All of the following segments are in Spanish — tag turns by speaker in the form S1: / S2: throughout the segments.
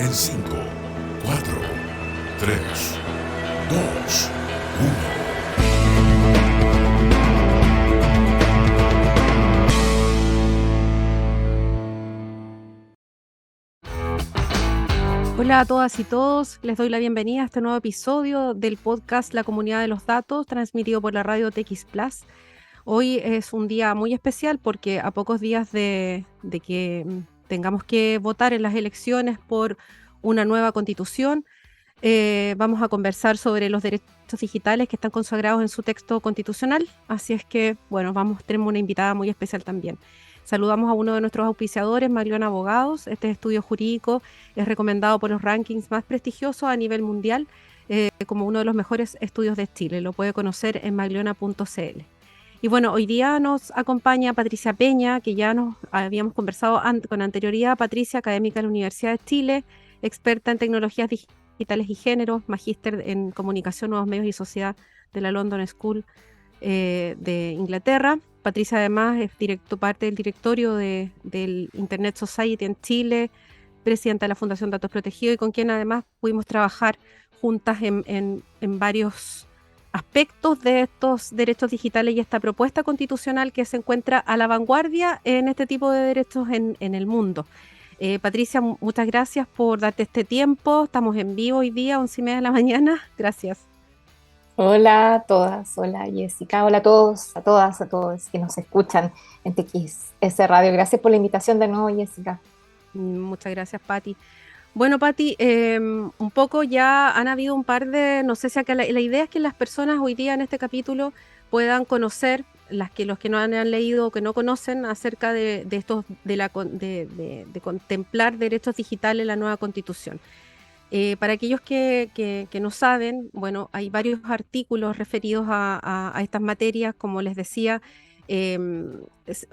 S1: En 5, 4, 3, 2, 1.
S2: Hola a todas y todos, les doy la bienvenida a este nuevo episodio del podcast La Comunidad de los Datos, transmitido por la radio TX Plus. Hoy es un día muy especial porque a pocos días de que tengamos que votar en las elecciones por una nueva constitución, vamos a conversar sobre los derechos digitales que están consagrados en su texto constitucional. Así es que, bueno, tenemos una invitada muy especial también. Saludamos a uno de nuestros auspiciadores, Maglione Abogados. Este estudio jurídico es recomendado por los rankings más prestigiosos a nivel mundial como uno de los mejores estudios de Chile. Lo puede conocer en magliona.cl. Y bueno, hoy día nos acompaña Patricia Peña, que ya nos habíamos conversado con anterioridad. Patricia, académica de la Universidad de Chile, experta en tecnologías digitales y género, magíster en comunicación, nuevos medios y sociedad de la London School de Inglaterra. Patricia además es parte del directorio del Internet Society en Chile, presidenta de la Fundación Datos Protegidos, y con quien además pudimos trabajar juntas en varios aspectos de estos derechos digitales y esta propuesta constitucional que se encuentra a la vanguardia en este tipo de derechos en el mundo. Patricia, muchas gracias por darte este tiempo. Estamos en vivo hoy día, 11:30 de la mañana. Gracias.
S3: Hola a todas, hola Jessica, hola a todos, a todas, a todos que nos escuchan en TXS Radio. Gracias por la invitación de nuevo, Jessica.
S2: Muchas gracias, Pati. Bueno, Pati, un poco ya han habido un par de, no sé si acá la idea es que las personas hoy día en este capítulo puedan conocer, los que no han leído o que no conocen acerca de estos, de contemplar derechos digitales en la nueva Constitución. Para aquellos que no saben, bueno, hay varios artículos referidos a estas materias, como les decía,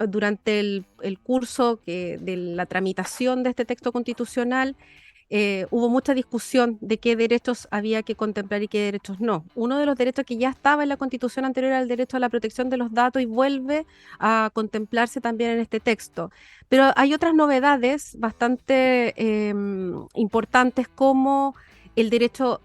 S2: durante el curso de la tramitación de este texto constitucional. Hubo mucha discusión de qué derechos había que contemplar y qué derechos no. Uno de los derechos que ya estaba en la Constitución anterior era el derecho a la protección de los datos y vuelve a contemplarse también en este texto. Pero hay otras novedades bastante importantes, como el derecho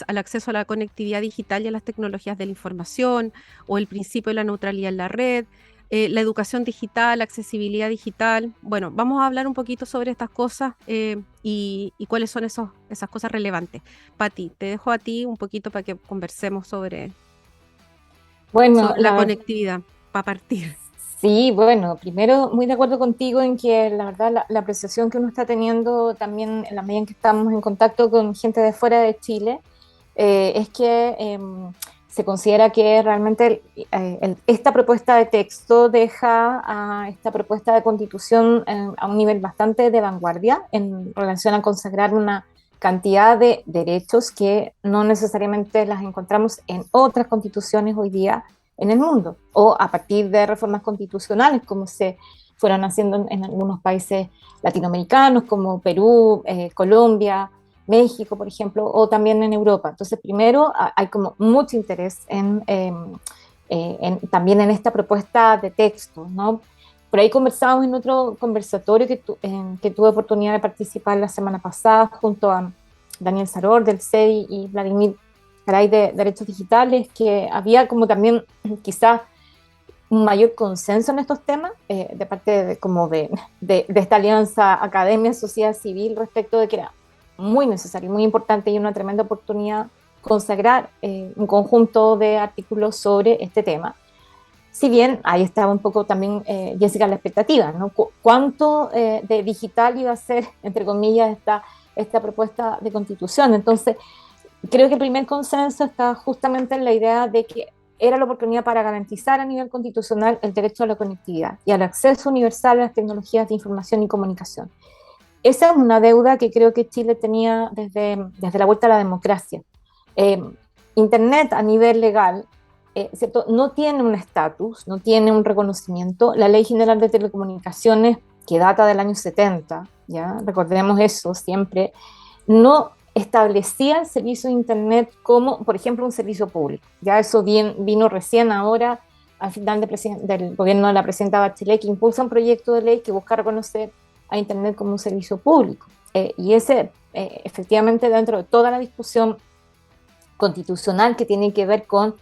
S2: al acceso a la conectividad digital y a las tecnologías de la información, o el principio de la neutralidad en la red, la educación digital, la accesibilidad digital. Bueno, vamos a hablar un poquito sobre estas cosas y cuáles son esas cosas relevantes. Pati, te dejo a ti un poquito para que conversemos sobre
S3: Bueno,
S2: la conectividad, para partir.
S3: sí, bueno, primero muy de acuerdo contigo en que la verdad la apreciación que uno está teniendo también en la medida en que estamos en contacto con gente de fuera de Chile, es que se considera que realmente esta propuesta de texto deja a esta propuesta de constitución a un nivel bastante de vanguardia en relación a consagrar una cantidad de derechos que no necesariamente las encontramos en otras constituciones hoy día en el mundo, o a partir de reformas constitucionales como se fueron haciendo en algunos países latinoamericanos como Perú, Colombia, México, por ejemplo, o también en Europa. Entonces, primero, hay como mucho interés también en esta propuesta de texto, ¿no? Por ahí conversábamos en otro conversatorio que tuve oportunidad de participar la semana pasada junto a Daniel Saror del CEDI y Vladimir Garay de Derechos Digitales, que había como también quizás un mayor consenso en estos temas de parte de esta alianza academia-sociedad civil respecto de que era muy necesario, muy importante y una tremenda oportunidad consagrar un conjunto de artículos sobre este tema. Si bien ahí estaba un poco también, Jessica, la expectativa, ¿no? ¿Cuánto de digital iba a ser, entre comillas, esta propuesta de constitución? Entonces, creo que el primer consenso está justamente en la idea de que era la oportunidad para garantizar a nivel constitucional el derecho a la conectividad y al acceso universal a las tecnologías de información y comunicación. Esa es una deuda que creo que Chile tenía desde la vuelta a la democracia. Eh, Internet a nivel legal, ¿cierto? No tiene un estatus, no tiene un reconocimiento. La Ley General de Telecomunicaciones, que data del año 70, ¿ya? Recordemos eso siempre, no establecía el servicio de Internet como, por ejemplo, un servicio público. Ya eso vino recién ahora, al final del gobierno de la presidenta Bachelet, que impulsa un proyecto de ley que busca reconocer a Internet como un servicio público. y ese, efectivamente, dentro de toda la discusión constitucional que tiene que ver con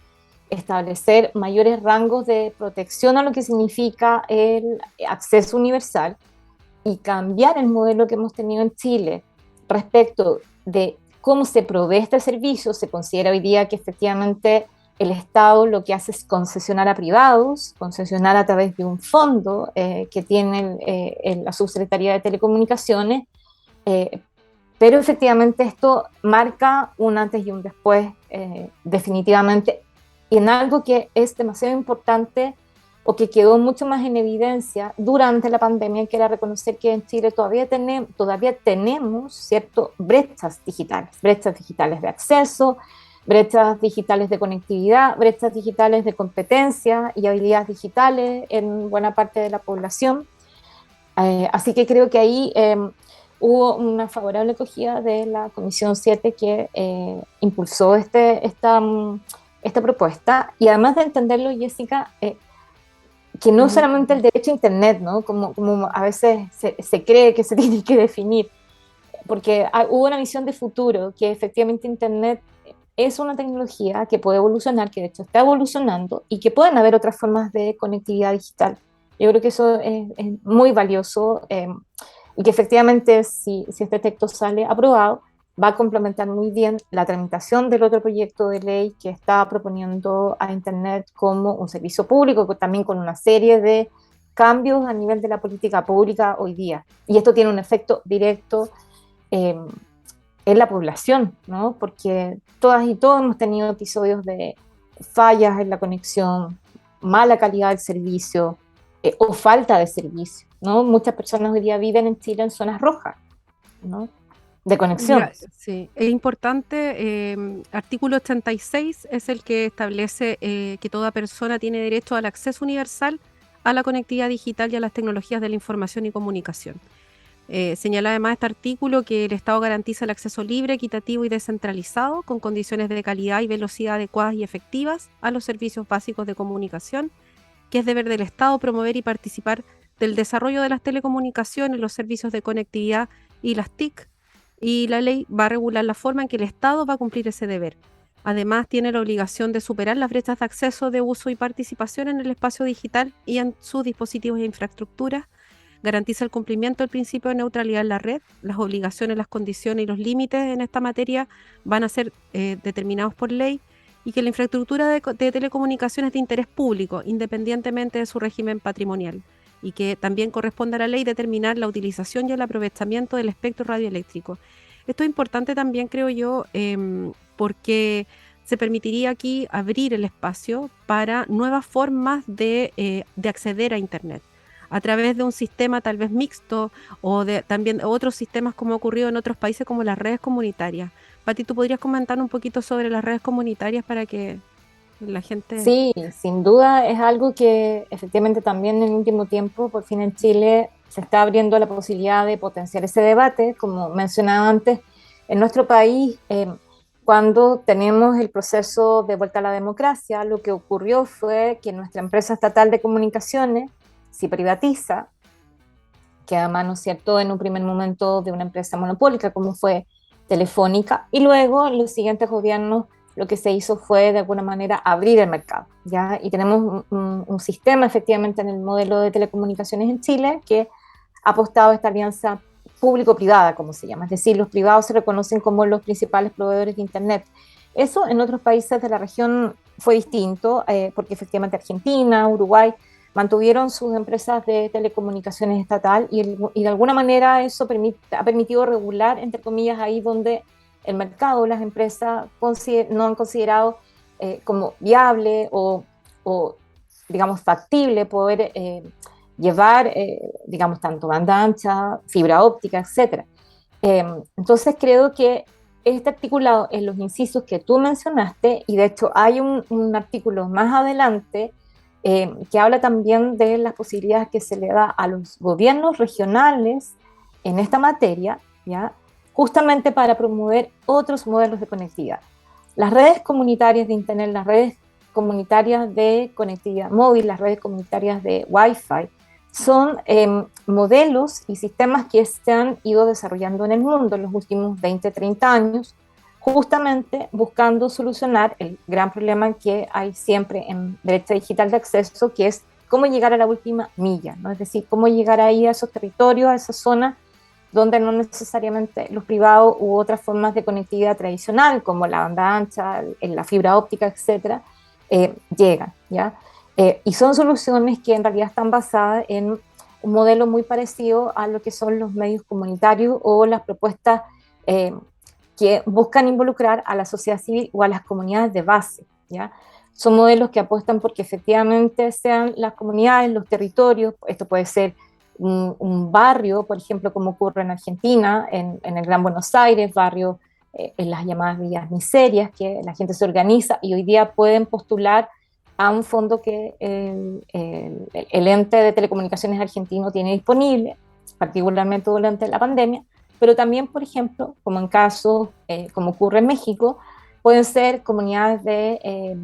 S3: establecer mayores rangos de protección a lo que significa el acceso universal y cambiar el modelo que hemos tenido en Chile respecto de cómo se provee este servicio. Se considera hoy día que efectivamente el Estado lo que hace es concesionar a privados, concesionar a través de un fondo que tiene la Subsecretaría de Telecomunicaciones, eh, pero efectivamente esto marca un antes y un después, definitivamente, y en algo que es demasiado importante o que quedó mucho más en evidencia durante la pandemia, que era reconocer que en Chile todavía tenemos cierto, brechas digitales de acceso, brechas digitales de conectividad, brechas digitales de competencia y habilidades digitales en buena parte de la población. Así que creo que ahí hubo una favorable acogida de la Comisión 7 que impulsó esta propuesta. Y además de entenderlo, Jessica, que no solamente el derecho a Internet, ¿no? Como a veces se cree que se tiene que definir, porque hubo una visión de futuro que efectivamente Internet es una tecnología que puede evolucionar, que de hecho está evolucionando y que pueden haber otras formas de conectividad digital. Yo creo que eso es muy valioso, y que efectivamente si este texto sale aprobado, va a complementar muy bien la tramitación del otro proyecto de ley que está proponiendo a Internet como un servicio público, también con una serie de cambios a nivel de la política pública hoy día. Y esto tiene un efecto directo eh, en la población, ¿no? Porque todas y todos hemos tenido episodios de fallas en la conexión, mala calidad del servicio, o falta de servicio, ¿no? Muchas personas hoy día viven en Chile en zonas rojas, ¿no? De conexión.
S2: Mira, sí, es importante, artículo 86 es el que establece que toda persona tiene derecho al acceso universal a la conectividad digital y a las tecnologías de la información y comunicación. Señala además este artículo que el Estado garantiza el acceso libre, equitativo y descentralizado, con condiciones de calidad y velocidad adecuadas y efectivas a los servicios básicos de comunicación, que es deber del Estado promover y participar del desarrollo de las telecomunicaciones, los servicios de conectividad y las TIC, y la ley va a regular la forma en que el Estado va a cumplir ese deber. Además, tiene la obligación de superar las brechas de acceso, de uso y participación en el espacio digital y en sus dispositivos e infraestructuras. Garantiza el cumplimiento del principio de neutralidad en la red. Las obligaciones, las condiciones y los límites en esta materia van a ser determinados por ley, y que la infraestructura de telecomunicaciones es de interés público, independientemente de su régimen patrimonial, y que también corresponde a la ley determinar la utilización y el aprovechamiento del espectro radioeléctrico. Esto es importante también, creo yo, porque se permitiría aquí abrir el espacio para nuevas formas de acceder a Internet a través de un sistema tal vez mixto, o de también otros sistemas como ha ocurrido en otros países como las redes comunitarias. Pati, ¿tú podrías comentar un poquito sobre las redes comunitarias para que la gente...
S3: Sí, sin duda es algo que efectivamente también en el último tiempo, por fin en Chile, se está abriendo la posibilidad de potenciar ese debate. Como mencionaba antes, en nuestro país, cuando tenemos el proceso de vuelta a la democracia, lo que ocurrió fue que nuestra empresa estatal de comunicaciones se privatiza, queda a mano, ¿cierto?, en un primer momento de una empresa monopólica como fue Telefónica, y luego en los siguientes gobiernos lo que se hizo fue de alguna manera abrir el mercado, ¿ya? Y tenemos un sistema efectivamente en el modelo de telecomunicaciones en Chile que ha apostado a esta alianza público-privada, como se llama, es decir, los privados se reconocen como los principales proveedores de Internet. Eso en otros países de la región fue distinto, porque efectivamente Argentina, Uruguay, mantuvieron sus empresas de telecomunicaciones estatal, y de alguna manera eso ha permitido regular, entre comillas, ahí donde el mercado, las empresas no han considerado como viable o, digamos, factible poder llevar, digamos, tanto banda ancha, fibra óptica, etc. Entonces creo que este articulado en los incisos que tú mencionaste, y de hecho hay un artículo más adelante que habla también de las posibilidades que se le da a los gobiernos regionales en esta materia, ¿ya?, justamente para promover otros modelos de conectividad. Las redes comunitarias de Internet, las redes comunitarias de conectividad móvil, las redes comunitarias de Wi-Fi, son modelos y sistemas que se han ido desarrollando en el mundo en los últimos 20, 30 años, justamente buscando solucionar el gran problema que hay siempre en brecha digital de acceso, que es cómo llegar a la última milla, ¿no? Es decir, cómo llegar ahí a esos territorios, a esas zonas donde no necesariamente los privados u otras formas de conectividad tradicional, como la banda ancha, la fibra óptica, etcétera, llegan, ¿ya? Y son soluciones que en realidad están basadas en un modelo muy parecido a lo que son los medios comunitarios o las propuestas que buscan involucrar a la sociedad civil o a las comunidades de base, ¿ya? Son modelos que apuestan porque efectivamente sean las comunidades, los territorios, esto puede ser un barrio, por ejemplo, como ocurre en Argentina, en el Gran Buenos Aires, barrio en las llamadas villas miserias, que la gente se organiza y hoy día pueden postular a un fondo que el ente de telecomunicaciones argentino tiene disponible, particularmente durante la pandemia, pero también, por ejemplo, como en casos como ocurre en México, pueden ser comunidades de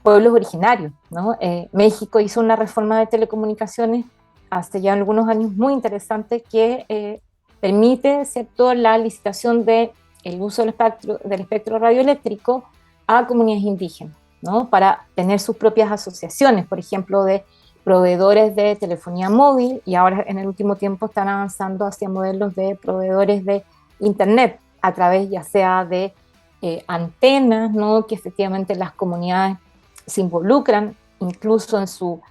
S3: pueblos originarios, ¿no? México hizo una reforma de telecomunicaciones hace ya algunos años muy interesante que permite, ¿cierto?, la licitación del uso del espectro radioeléctrico a comunidades indígenas, ¿no? Para tener sus propias asociaciones, por ejemplo, de proveedores de telefonía móvil, y ahora en el último tiempo están avanzando hacia modelos de proveedores de internet a través ya sea de antenas, ¿no?, que efectivamente las comunidades se involucran incluso en su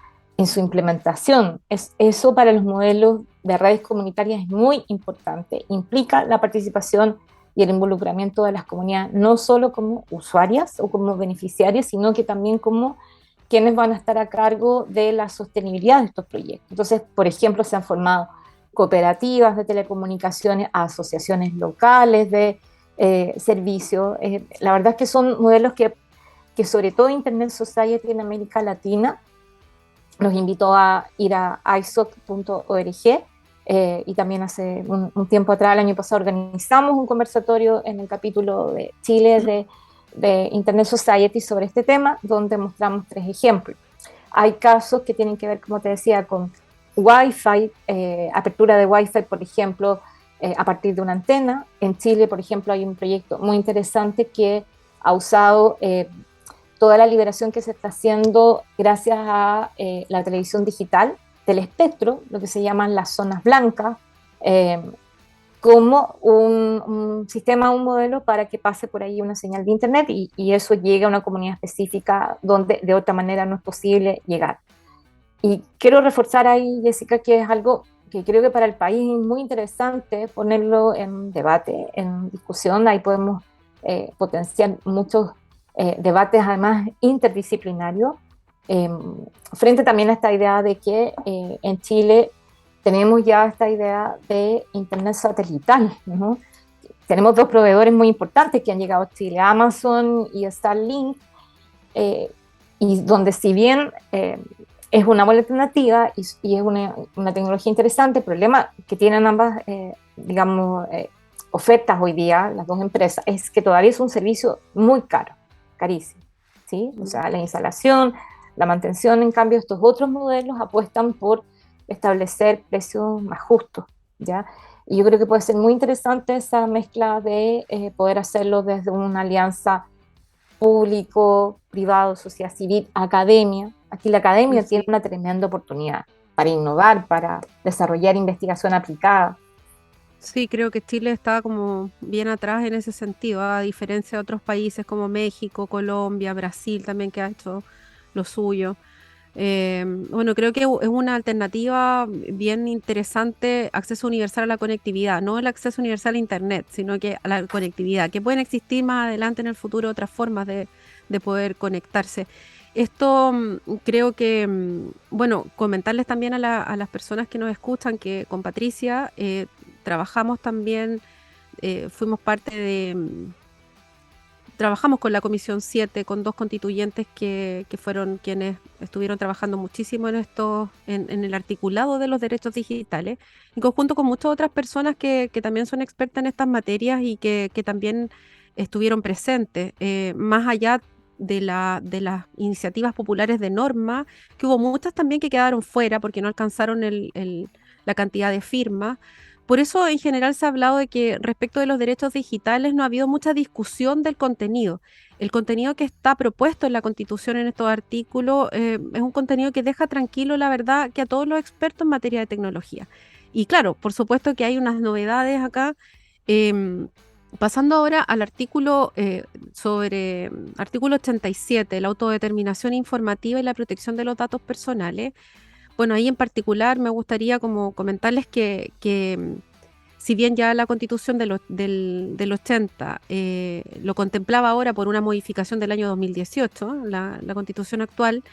S3: implementación. Eso para los modelos de redes comunitarias es muy importante, implica la participación y el involucramiento de las comunidades, no solo como usuarias o como beneficiarias, sino que también como quienes van a estar a cargo de la sostenibilidad de estos proyectos. Entonces, por ejemplo, se han formado cooperativas de telecomunicaciones, asociaciones locales de servicios. La verdad es que son modelos que sobre todo Internet Society en América Latina nos invitó a ir a isoc.org y también hace un tiempo atrás, el año pasado, organizamos un conversatorio en el capítulo de Chile de Internet Society sobre este tema, donde mostramos 3 ejemplos. Hay casos que tienen que ver, como te decía, con Wi-Fi, apertura de Wi-Fi, por ejemplo, a partir de una antena. En Chile, por ejemplo, hay un proyecto muy interesante que ha usado toda la liberación que se está haciendo gracias a la televisión digital del espectro, lo que se llaman las zonas blancas, como un sistema, un modelo para que pase por ahí una señal de internet y eso llegue a una comunidad específica donde de otra manera no es posible llegar. Y quiero reforzar ahí, Jessica, que es algo que creo que para el país es muy interesante ponerlo en debate, en discusión. Ahí podemos potenciar muchos debates además interdisciplinarios, frente también a esta idea de que en Chile tenemos ya esta idea de internet satelital, ¿no? Tenemos 2 proveedores muy importantes que han llegado a Chile, Amazon y Starlink, y donde si bien es una buena alternativa y es una tecnología interesante, el problema que tienen ambas, ofertas hoy día, las 2 empresas, es que todavía es un servicio muy caro, carísimo, ¿sí? O sea, la instalación, la mantención, en cambio, estos otros modelos apuestan por establecer precios más justos, ¿ya? Y yo creo que puede ser muy interesante esa mezcla de poder hacerlo desde una alianza público, privado, sociedad civil, academia. Aquí la academia tiene una tremenda oportunidad para innovar, para desarrollar investigación aplicada.
S2: Sí, creo que Chile está como bien atrás en ese sentido, a diferencia de otros países como México, Colombia, Brasil también, que ha hecho lo suyo. Bueno, creo que es una alternativa bien interesante, acceso universal a la conectividad, no el acceso universal a Internet, sino que a la conectividad, que pueden existir más adelante en el futuro otras formas de poder conectarse. Esto creo que, bueno, comentarles también a las personas que nos escuchan que con Patricia trabajamos también, fuimos parte de... Trabajamos con la Comisión 7, con 2 constituyentes que fueron quienes estuvieron trabajando muchísimo en el articulado de los derechos digitales, en conjunto con muchas otras personas que también son expertas en estas materias y que también estuvieron presentes. Más allá de las iniciativas populares de norma, que hubo muchas también que quedaron fuera porque no alcanzaron la cantidad de firmas. Por eso en general se ha hablado de que respecto de los derechos digitales no ha habido mucha discusión del contenido. El contenido que está propuesto en la Constitución en estos artículos es un contenido que deja tranquilo, la verdad, que a todos los expertos en materia de tecnología. Y claro, por supuesto que hay unas novedades acá. Pasando ahora al artículo artículo 87, la autodeterminación informativa y la protección de los datos personales. Bueno, ahí en particular me gustaría como comentarles que si bien ya la Constitución del 80 lo contemplaba ahora por una modificación del año 2018, la Constitución actual,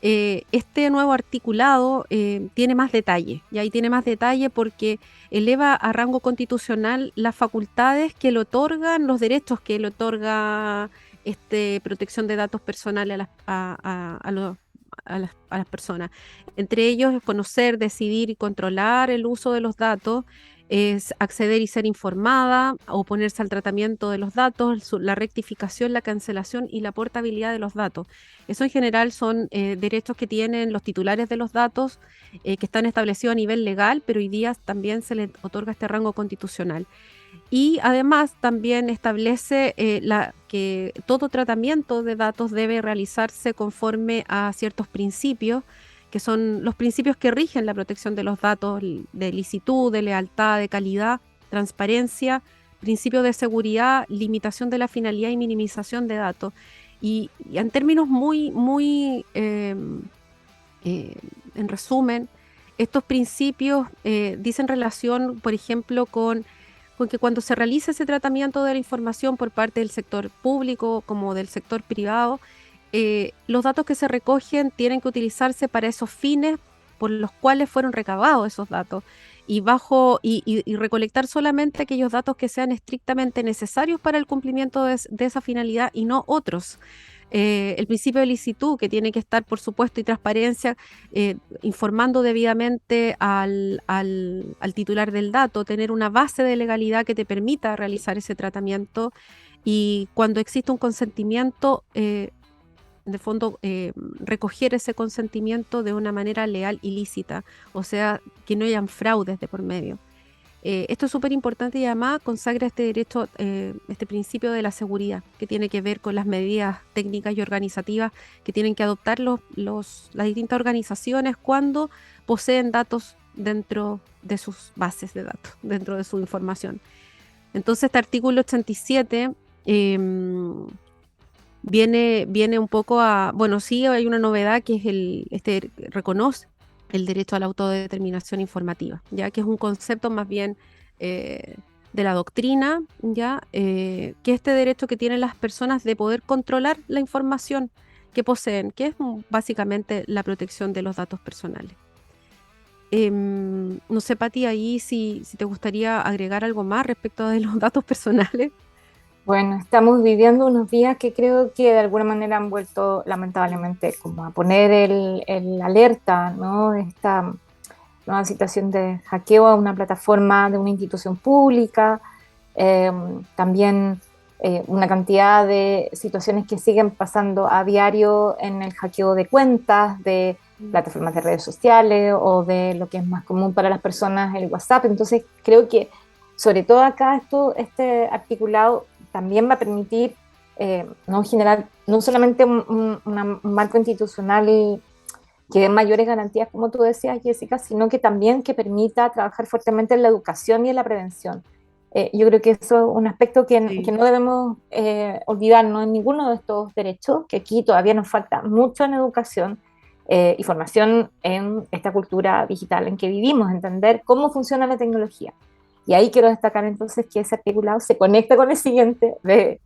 S2: este nuevo articulado tiene más detalle, y ahí tiene más detalle porque eleva a rango constitucional las facultades que le otorgan, los derechos que le otorga protección de datos personales a las personas. Entre ellos es conocer, decidir y controlar el uso de los datos, es acceder y ser informada, oponerse al tratamiento de los datos, la rectificación, la cancelación y la portabilidad de los datos. Eso en general son derechos que tienen los titulares de los datos que están establecidos a nivel legal, pero hoy día también se les otorga este rango constitucional. Y además también establece que todo tratamiento de datos debe realizarse conforme a ciertos principios, que son los principios que rigen la protección de los datos, de licitud, de lealtad, de calidad, transparencia, principios de seguridad, limitación de la finalidad y minimización de datos. Y en términos muy en resumen, estos principios dicen relación, por ejemplo, con que cuando se realiza ese tratamiento de la información por parte del sector público como del sector privado, los datos que se recogen tienen que utilizarse para esos fines por los cuales fueron recabados esos datos y recolectar solamente aquellos datos que sean estrictamente necesarios para el cumplimiento de esa finalidad y no otros. El principio de licitud, que tiene que estar, por supuesto, y transparencia, informando debidamente al titular del dato, tener una base de legalidad que te permita realizar ese tratamiento, y cuando existe un consentimiento, de fondo, recoger ese consentimiento de una manera leal y lícita, o sea, que no hayan fraudes de por medio. Esto es súper importante y además consagra este derecho, este principio de la seguridad, que tiene que ver con las medidas técnicas y organizativas que tienen que adoptar las distintas organizaciones cuando poseen datos dentro de sus bases de datos, dentro de su información. Entonces, este artículo 87 viene un poco bueno, sí hay una novedad que es reconoce el derecho a la autodeterminación informativa, ya que es un concepto más bien de la doctrina, ya que este derecho que tienen las personas de poder controlar la información que poseen, que es básicamente la protección de los datos personales. No sé, Pati, ahí si te gustaría agregar algo más respecto de los datos personales.
S3: Bueno, estamos viviendo unos días que creo que de alguna manera han vuelto lamentablemente como a poner el alerta, ¿no? Esta nueva situación de hackeo a una plataforma de una institución pública, también una cantidad de situaciones que siguen pasando a diario en el hackeo de cuentas, de plataformas de redes sociales o de lo que es más común para las personas, el WhatsApp. Entonces creo que sobre todo acá este articulado también va a permitir no generar no solamente un marco institucional que dé mayores garantías, como tú decías, Jessica, sino que también que permita trabajar fuertemente en la educación y en la prevención. Yo creo que eso es un aspecto que no debemos olvidarnos en ninguno de estos derechos, que aquí todavía nos falta mucho en educación y formación en esta cultura digital en que vivimos, entender cómo funciona la tecnología. Y ahí quiero destacar entonces que ese articulado se conecta con el siguiente de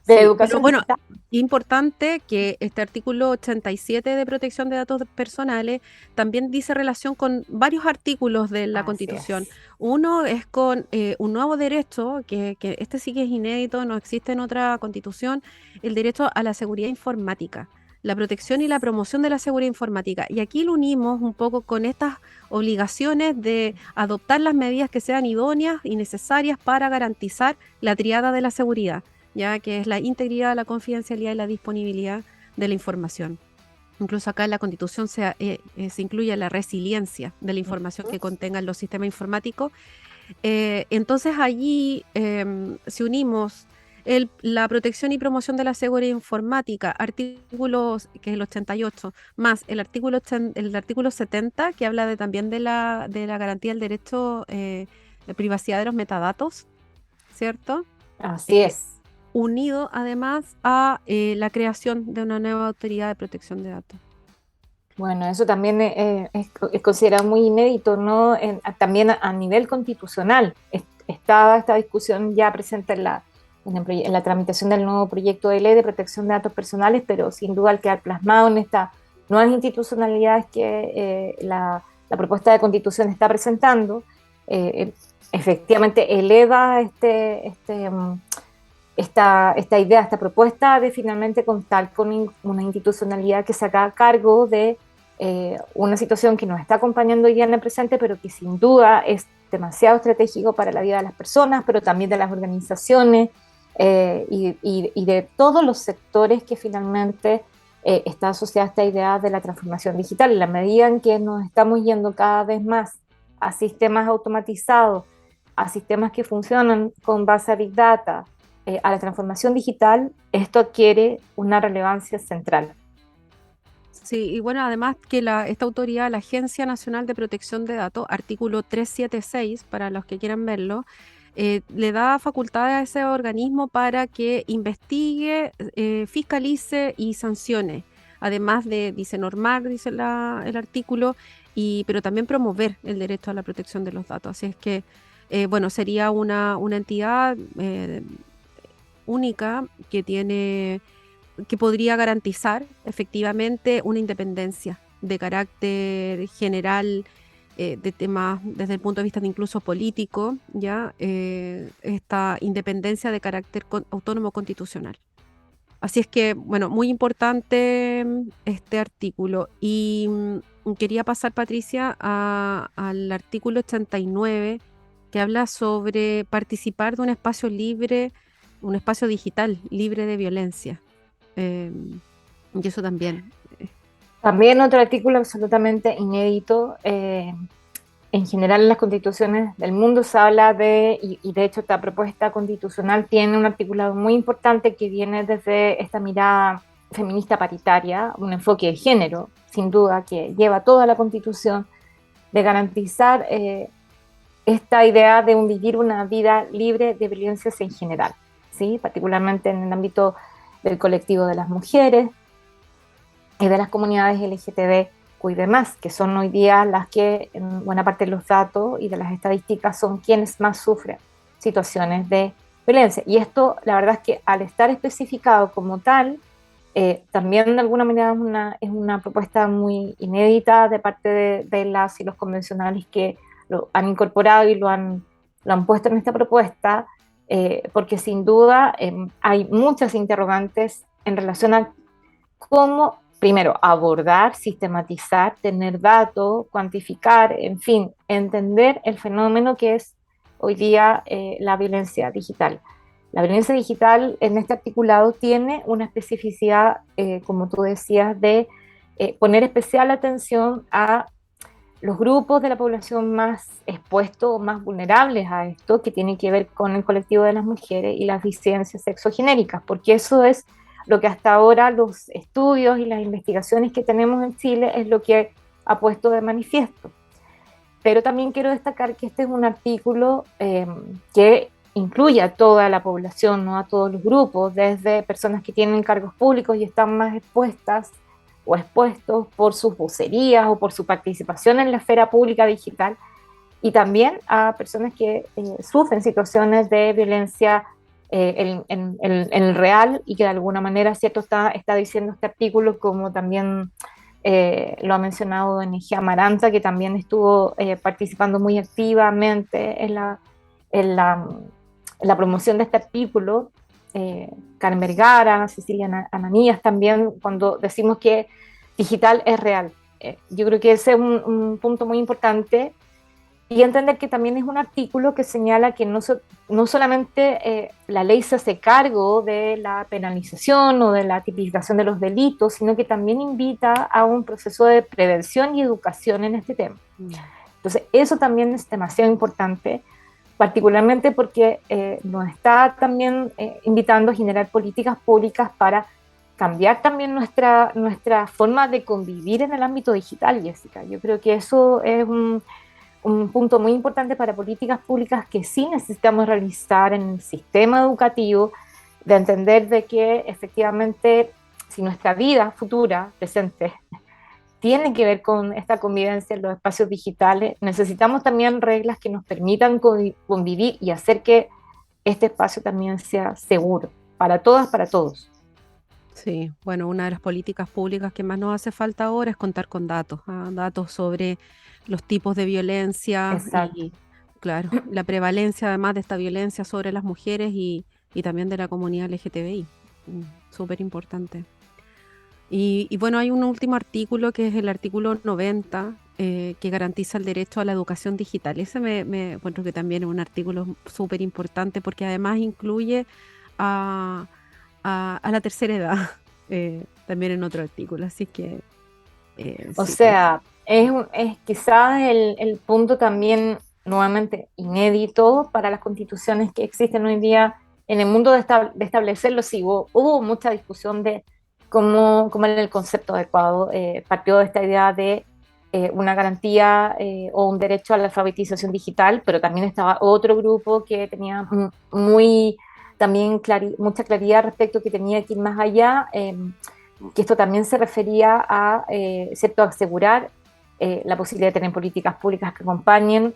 S3: educación
S2: pero bueno,
S3: digital.
S2: Importante que este artículo 87 de protección de datos personales también dice relación con varios artículos de la Constitución. Uno es con un nuevo derecho, que este sí que es inédito, no existe en otra Constitución, el derecho a la seguridad informática, la protección y la promoción de la seguridad informática. Y aquí lo unimos un poco con estas obligaciones de adoptar las medidas que sean idóneas y necesarias para garantizar la triada de la seguridad. ya que es la integridad, la confidencialidad y la disponibilidad de la información. Incluso acá en la Constitución se incluye la resiliencia de la información que contengan los sistemas informáticos. Entonces allí, si unimos la protección y promoción de la seguridad informática, artículos, que es el 88, más el artículo 70, que habla también de la garantía del derecho de privacidad de los metadatos, ¿cierto?
S3: Así es.
S2: Unido además a la creación de una nueva autoridad de protección de datos.
S3: Bueno, eso también es considerado muy inédito, ¿no? También a nivel constitucional. Estaba esta discusión ya presente en la tramitación del nuevo proyecto de ley de protección de datos personales, pero sin duda al quedar plasmado en estas nuevas institucionalidades que la propuesta de constitución está presentando, efectivamente eleva esta idea, esta propuesta de finalmente contar con una institucionalidad que se haga cargo de una situación que nos está acompañando hoy día en el presente, pero que sin duda es demasiado estratégico para la vida de las personas, pero también de las organizaciones y de todos los sectores que finalmente está asociada a esta idea de la transformación digital. En la medida en que nos estamos yendo cada vez más a sistemas automatizados, a sistemas que funcionan con base a Big Data, a la transformación digital, esto adquiere una relevancia central.
S2: Sí, y bueno, además que esta autoridad, la Agencia Nacional de Protección de Datos, artículo 376, para los que quieran verlo, le da facultades a ese organismo para que investigue, fiscalice y sancione, además de, dice, normar, dice el artículo, pero también promover el derecho a la protección de los datos. Así es que, bueno, sería una entidad única que podría garantizar efectivamente una independencia de carácter general, de temas desde el punto de vista de incluso político, ya esta independencia de carácter autónomo constitucional. Así es que, bueno, muy importante este artículo. Y quería pasar, Patricia, al artículo 89, que habla sobre participar de un espacio libre, un espacio digital libre de violencia. Y eso también.
S3: También otro artículo absolutamente inédito. En general en las constituciones del mundo se habla y de hecho esta propuesta constitucional tiene un articulado muy importante que viene desde esta mirada feminista paritaria, un enfoque de género, sin duda, que lleva toda la constitución, de garantizar esta idea de vivir una vida libre de violencias en general, ¿sí? Particularmente en el ámbito del colectivo de las mujeres y de las comunidades LGTBQ y demás, que son hoy día las que en buena parte de los datos y de las estadísticas son quienes más sufren situaciones de violencia. Y esto, la verdad es que al estar especificado como tal, también de alguna manera es una propuesta muy inédita de parte de las y los convencionales que lo han incorporado y lo han puesto en esta propuesta, porque sin duda hay muchas interrogantes en relación a cómo, primero, abordar, sistematizar, tener datos, cuantificar, en fin, entender el fenómeno que es hoy día la violencia digital. La violencia digital en este articulado tiene una especificidad, como tú decías, de poner especial atención a los grupos de la población más expuestos, más vulnerables a esto, que tiene que ver con el colectivo de las mujeres y las disidencias sexogenéricas, porque eso es lo que hasta ahora los estudios y las investigaciones que tenemos en Chile es lo que ha puesto de manifiesto. Pero también quiero destacar que este es un artículo que incluye a toda la población, ¿no? A todos los grupos, desde personas que tienen cargos públicos y están más expuestas o expuestos por sus vocerías o por su participación en la esfera pública digital, y también a personas que sufren situaciones de violencia en el real y que de alguna manera, cierto, está diciendo este artículo, como también lo ha mencionado ONG Amaranta, que también estuvo participando muy activamente en la promoción de este artículo, Karen Vergara, Cecilia Ananías también, cuando decimos que digital es real. Yo creo que ese es un punto muy importante, y entender que también es un artículo que señala que no solamente la ley se hace cargo de la penalización o de la tipificación de los delitos, sino que también invita a un proceso de prevención y educación en este tema. Entonces, eso también es demasiado importante, particularmente porque nos está también invitando a generar políticas públicas para cambiar también nuestra forma de convivir en el ámbito digital, Jessica. Yo creo que eso es un punto muy importante para políticas públicas que sí necesitamos realizar en el sistema educativo, de entender de que efectivamente si nuestra vida futura, presente, tiene que ver con esta convivencia en los espacios digitales, necesitamos también reglas que nos permitan convivir y hacer que este espacio también sea seguro para todas, para todos.
S2: Sí, bueno, una de las políticas públicas que más nos hace falta ahora es contar con datos, datos sobre los tipos de violencia
S3: Exacto.
S2: y, claro, la prevalencia además de esta violencia sobre las mujeres y también de la comunidad LGTBI. Súper importante. Y bueno, hay un último artículo que es el artículo 90, que garantiza el derecho a la educación digital. Ese me encuentro que también es un artículo súper importante porque además incluye a a la tercera edad, también en otro artículo, así que
S3: O
S2: sí.
S3: sea, es quizás el punto también nuevamente inédito para las constituciones que existen hoy día en el mundo de establecerlo. Sí, hubo mucha discusión de cómo era el concepto adecuado. Partió de esta idea de una garantía o un derecho a la alfabetización digital, pero también estaba otro grupo que tenía muy también mucha claridad respecto que tenía que ir más allá. Que esto también se refería a, ¿cierto?, asegurar la posibilidad de tener políticas públicas que acompañen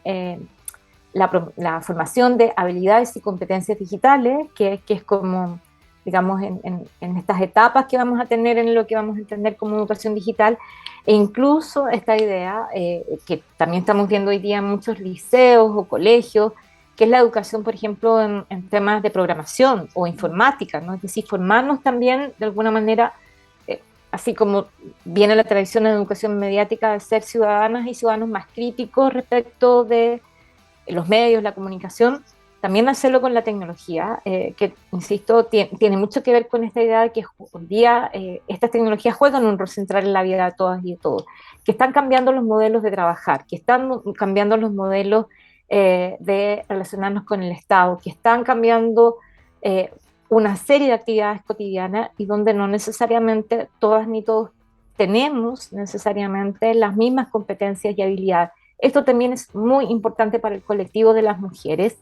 S3: la formación de habilidades y competencias digitales, que es como, digamos, en estas etapas que vamos a tener en lo que vamos a entender como educación digital, e incluso esta idea que también estamos viendo hoy día en muchos liceos o colegios, que es la educación, por ejemplo, en temas de programación o informática, ¿no? Es decir, formarnos también de alguna manera, así como viene la tradición de educación mediática de ser ciudadanas y ciudadanos más críticos respecto de los medios, la comunicación, también hacerlo con la tecnología, que, insisto, tiene mucho que ver con esta idea de que hoy día estas tecnologías juegan un rol central en la vida de todas y de todos, que están cambiando los modelos de trabajar, que están cambiando los modelos de relacionarnos con el Estado, que están cambiando una serie de actividades cotidianas y donde no necesariamente todas ni todos tenemos necesariamente las mismas competencias y habilidades. Esto también es muy importante para el colectivo de las mujeres,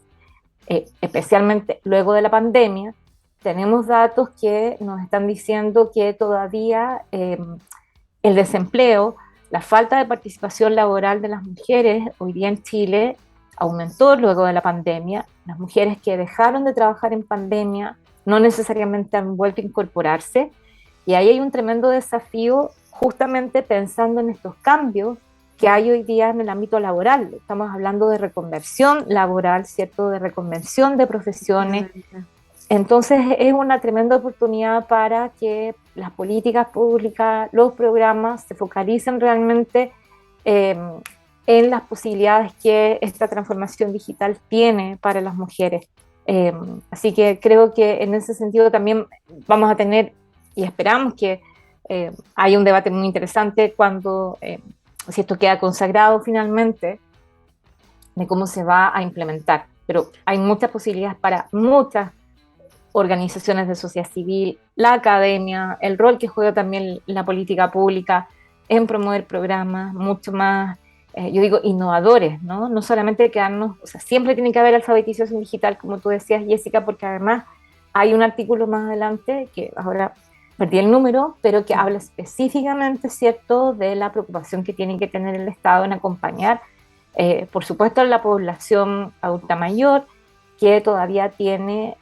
S3: especialmente luego de la pandemia. Tenemos datos que nos están diciendo que todavía el desempleo, la falta de participación laboral de las mujeres hoy día en Chile aumentó luego de la pandemia. Las mujeres que dejaron de trabajar en pandemia no necesariamente han vuelto a incorporarse, y ahí hay un tremendo desafío justamente pensando en estos cambios que hay hoy día en el ámbito laboral. Estamos hablando de reconversión laboral, ¿cierto? De reconversión de profesiones. Entonces es una tremenda oportunidad para que las políticas públicas, los programas se focalicen realmente en las posibilidades que esta transformación digital tiene para las mujeres. Así que creo que en ese sentido también vamos a tener, y esperamos que haya un debate muy interesante cuando, si esto queda consagrado finalmente, de cómo se va a implementar. Pero hay muchas posibilidades para muchas organizaciones de sociedad civil, la academia, el rol que juega también la política pública en promover programas mucho más, yo digo, innovadores, ¿no? No solamente quedarnos, o sea, siempre tiene que haber alfabetización digital, como tú decías, Jessica, porque además hay un artículo más adelante, que ahora perdí el número, pero que habla específicamente, ¿cierto?, de la preocupación que tiene que tener el Estado en acompañar, por supuesto, a la población adulta mayor, que todavía tiene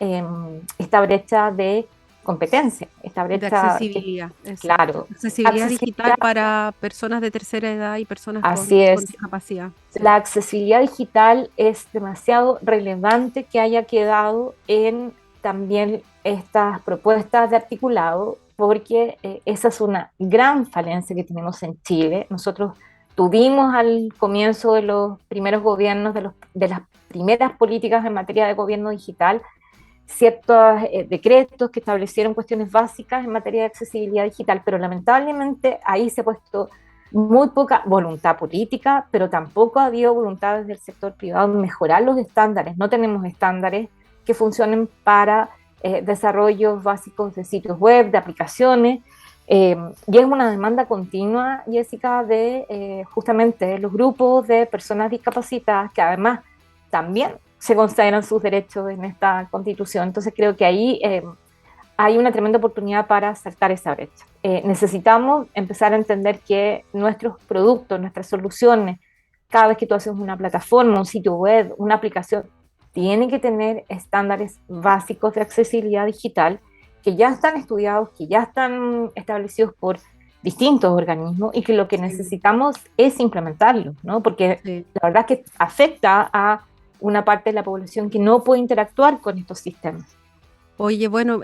S3: esta brecha de competencia, esta brecha
S2: de accesibilidad,
S3: claro,
S2: accesibilidad digital para personas de tercera edad y personas
S3: así
S2: con
S3: es.
S2: discapacidad. Sí.
S3: La accesibilidad digital es demasiado relevante que haya quedado en también estas propuestas de articulado, porque esa es una gran falencia que tenemos en Chile. Nosotros tuvimos al comienzo de los primeros gobiernos, de las primeras políticas en materia de gobierno digital, ciertos decretos que establecieron cuestiones básicas en materia de accesibilidad digital, pero lamentablemente ahí se ha puesto muy poca voluntad política, pero tampoco ha habido voluntad desde el sector privado en mejorar los estándares. No tenemos estándares que funcionen para desarrollos básicos de sitios web, de aplicaciones, y es una demanda continua, Jessica, de justamente los grupos de personas discapacitadas que además también se consideran sus derechos en esta constitución. Entonces creo que ahí hay una tremenda oportunidad para saltar esa brecha. Necesitamos empezar a entender que nuestros productos, nuestras soluciones, cada vez que tú haces una plataforma, un sitio web, una aplicación, tienen que tener estándares básicos de accesibilidad digital que ya están estudiados, que ya están establecidos por distintos organismos y que lo que necesitamos es implementarlos, ¿no? Porque la verdad es que afecta a una parte de la población que no puede interactuar con estos sistemas.
S2: Oye, bueno,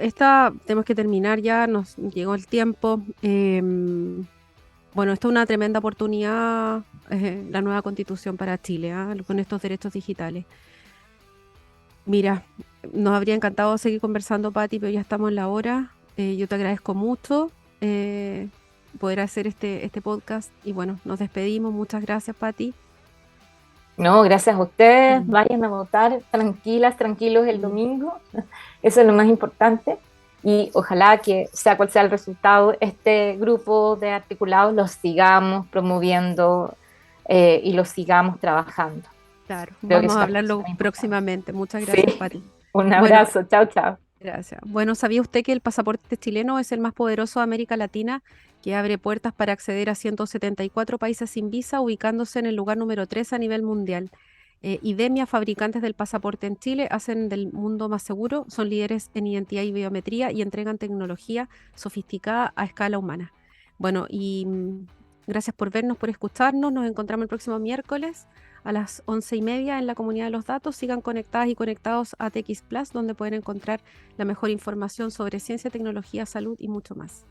S2: tenemos que terminar ya, nos llegó el tiempo. Bueno, esto es una tremenda oportunidad, la nueva constitución para Chile, con estos derechos digitales. Mira, nos habría encantado seguir conversando, Pati, pero ya estamos en la hora. Yo te agradezco mucho poder hacer este podcast y bueno, nos despedimos. Muchas gracias, Pati.
S3: No, gracias a ustedes. Vayan a votar tranquilas, tranquilos el domingo. Eso es lo más importante. Y ojalá que, sea cual sea el resultado, este grupo de articulados los sigamos promoviendo y los sigamos trabajando.
S2: Claro, vamos a hablarlo próximamente. Muchas gracias,
S3: sí.
S2: Pati.
S3: Un abrazo. Chao, chao.
S2: Gracias. Bueno, ¿sabía usted que el pasaporte chileno es el más poderoso de América Latina, que abre puertas para acceder a 174 países sin visa, ubicándose en el lugar número 3 a nivel mundial? IDEMIA, fabricantes del pasaporte en Chile, hacen del mundo más seguro, son líderes en identidad y biometría y entregan tecnología sofisticada a escala humana. Bueno, y gracias por vernos, por escucharnos. Nos encontramos el próximo miércoles a las 11:30 en la Comunidad de los Datos. Sigan conectadas y conectados a TX Plus, donde pueden encontrar la mejor información sobre ciencia, tecnología, salud y mucho más.